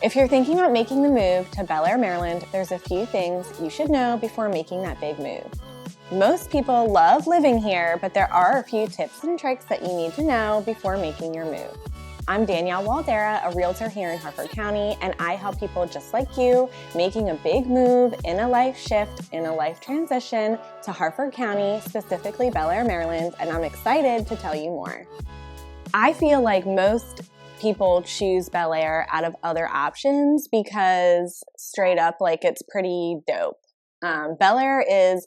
If you're thinking about making the move to Bel Air, Maryland, there's a few things you should know before making that big move. Most people love living here, but there are a few tips and tricks that you need to know before making your move. I'm Danielle Waldera, a realtor here in Harford County, and I help people just like you making a big move in a life shift, in a life transition to Harford County, specifically Bel Air, Maryland, and I'm excited to tell you more. I feel like most people choose Bel Air out of other options because straight up, like, it's pretty dope. Bel Air is,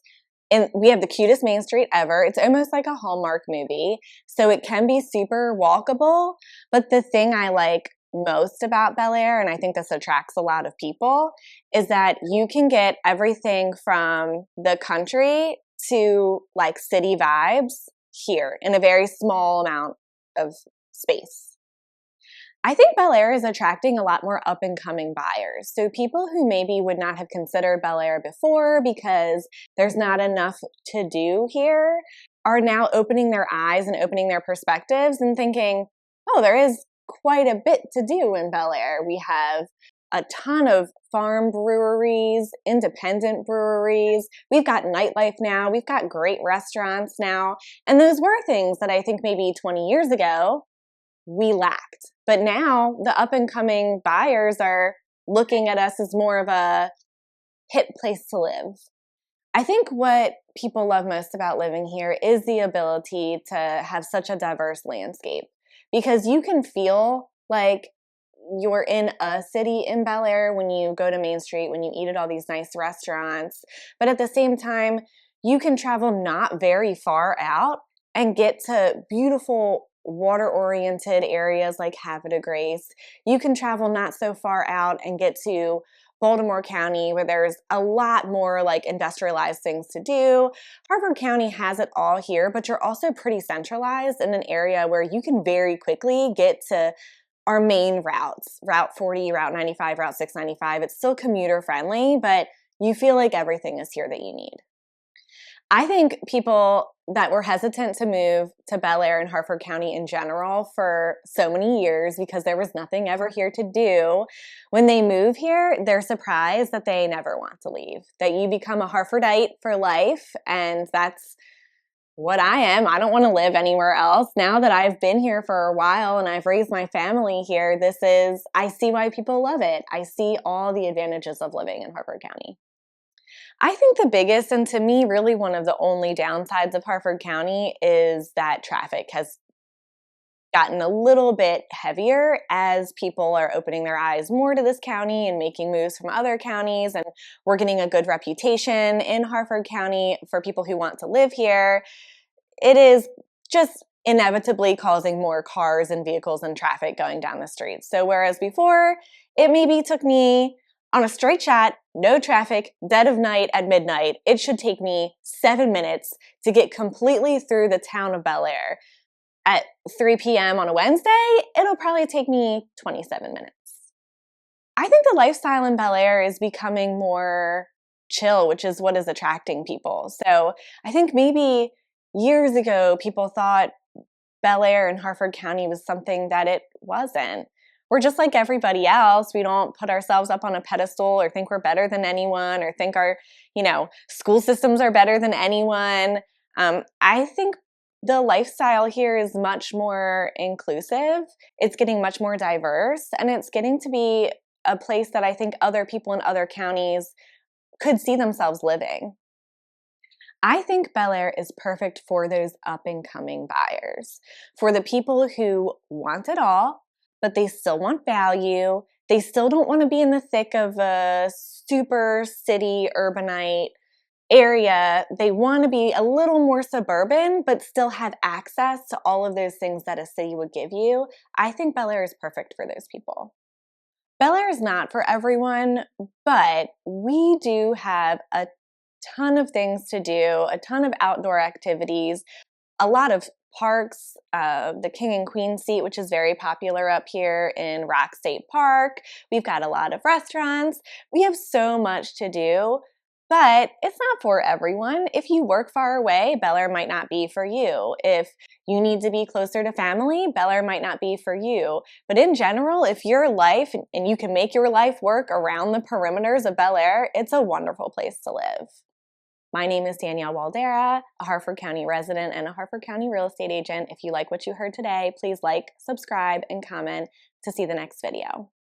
and we have the cutest main street ever. It's almost like a Hallmark movie, so it can be super walkable. But the thing I like most about Bel Air, and I think this attracts a lot of people, is that you can get everything from the country to like city vibes here in a very small amount of space. I think Bel Air is attracting a lot more up-and-coming buyers. So people who maybe would not have considered Bel Air before because there's not enough to do here are now opening their eyes and opening their perspectives and thinking, oh, there is quite a bit to do in Bel Air. We have a ton of farm breweries, independent breweries. We've got nightlife now. We've got great restaurants now. And those were things that I think maybe 20 years ago we lacked. But now the up-and-coming buyers are looking at us as more of a hip place to live. I think what people love most about living here is the ability to have such a diverse landscape, because you can feel like you're in a city in Bel Air when you go to Main Street, when you eat at all these nice restaurants. But at the same time, you can travel not very far out and get to beautiful water-oriented areas like Havre de Grace. You can travel not so far out and get to Baltimore County, where there's a lot more like industrialized things to do. Harford County has it all here, but you're also pretty centralized in an area where you can very quickly get to our main routes, Route 40, Route 95, Route 695. It's still commuter friendly, but you feel like everything is here that you need. I think people that were hesitant to move to Bel Air and Harford County in general for so many years because there was nothing ever here to do, when they move here, they're surprised that they never want to leave, that you become a Harfordite for life, and that's what I am. I don't want to live anywhere else. Now that I've been here for a while and I've raised my family here, I see why people love it. I see all the advantages of living in Harford County. I think the biggest, and to me really one of the only downsides of Harford County, is that traffic has gotten a little bit heavier as people are opening their eyes more to this county and making moves from other counties, and we're getting a good reputation in Harford County for people who want to live here. It is just inevitably causing more cars and vehicles and traffic going down the streets. So whereas before it maybe took me on a straight shot, no traffic, dead of night at midnight, it should take me 7 minutes to get completely through the town of Bel Air. At 3 p.m. on a Wednesday, it'll probably take me 27 minutes. I think the lifestyle in Bel Air is becoming more chill, which is what is attracting people. So I think maybe years ago, people thought Bel Air in Harford County was something that it wasn't. We're just like everybody else. We don't put ourselves up on a pedestal or think we're better than anyone or think our, school systems are better than anyone. I think the lifestyle here is much more inclusive. It's getting much more diverse, and it's getting to be a place that I think other people in other counties could see themselves living. I think Bel Air is perfect for those up-and-coming buyers, for the people who want it all, but they still want value. They still don't want to be in the thick of a super city urbanite area. They want to be a little more suburban, but still have access to all of those things that a city would give you. I think Bel Air is perfect for those people. Bel Air is not for everyone, but we do have a ton of things to do, a ton of outdoor activities, a lot of parks, the King and Queen seat, which is very popular up here in Rock State Park. We've got a lot of restaurants. We have so much to do, But it's not for everyone. If you work far away, Bel Air might not be for you. If you need to be closer to family, Bel Air might not be for you. But in general, if your life and you can make your life work around the perimeters of Bel Air, it's a wonderful place to live. My name is Danielle Waldera, a Harford County resident and a Harford County real estate agent. If you like what you heard today, please like, subscribe, and comment to see the next video.